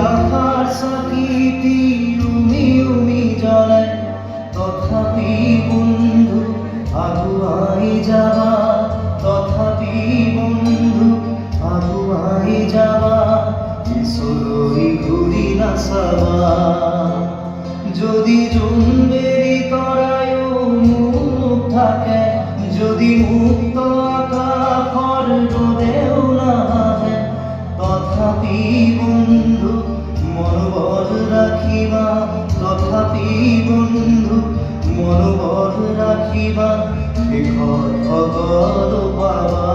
আশার সাকিটি উমি উমি জ্বলে, তথাপি বন্ধু আগুয়াই যাবা, তথাপি বন্ধু আগুয়াই যাবা, কিশোরী ঘুরি নাচাবা। যদি জুম্বেরি তরায় মুখ থাকে, যদি মুক্ত আকাশৰ ৰদেও নাহে, তথাপি বন্ধু মনোবল ৰাখিবা, তথাপি বন্ধু মনোবল ৰাখিবা, শেষত সকলো পাবা,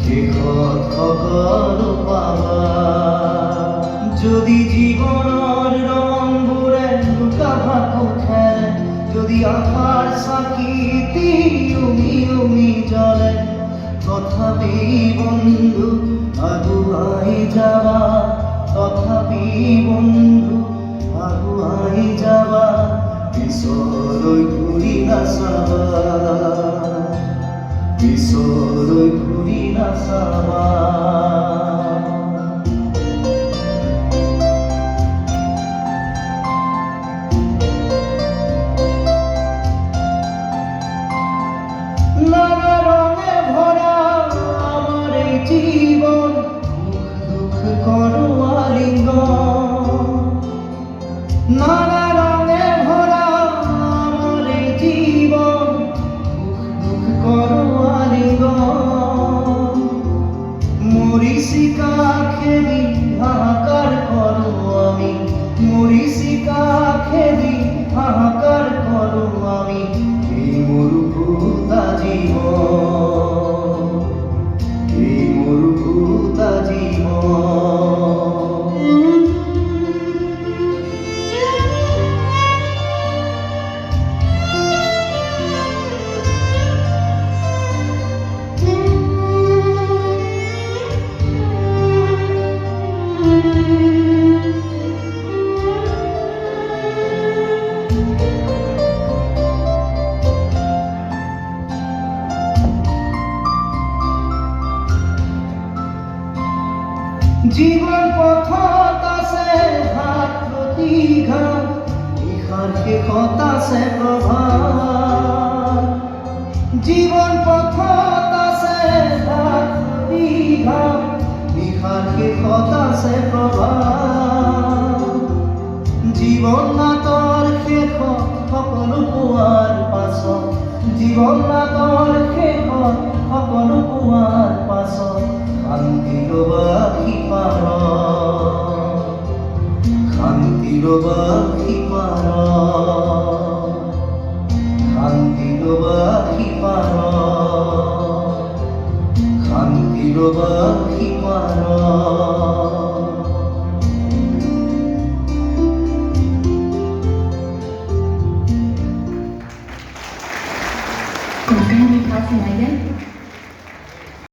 শেষত সকলো পাবা। যদি জীবনৰ ৰংবোৰে লুকা ভাকু খেলে, যদি আশাৰ চাকিটি উমি উমি জ্বলে, তথাপি বন্ধু আগুৱাই যাবা, তথাপি বন্ধু আগুৱাই যাবা, পিছলৈ ঘূৰি নাচাবা, পিছলৈ ঘূৰি নাচাবা। নানা রঙে ভরা আমার এই জীবন, দুঃখ করো আলিঙ্গন। নানা রঙে ভরা আমার এই জীবন, দুঃখ করো আলিঙ্গন। মরিচিকা খেদি হাহাকার করো আমি, মরিচিকা খেদি হাহাকার করো আমি, এই মরুভূতা জীবন, এই মরুভূতা জীবন। জীবন পথত আছে হাত প্ৰতি ঘাট, ইহাৰ শেষত আছে প্ৰভাত। জীবন পথত আছে হাত প্ৰতি ঘাট, ইহাৰ শেষত আছে প্ৰভাত। জীৱন নাটৰ শেষত সকলো পোৱাৰ পাছত, জীৱন নাটৰ শেষত সকলো পোৱাৰ পাছত, শান্তিৰ বাসী পাৰ, শান্তিৰ বাসী পাৰ, শান্তিৰ বাসী পাৰ, শান্তিৰ বাসী পাৰ। Can we pass it again?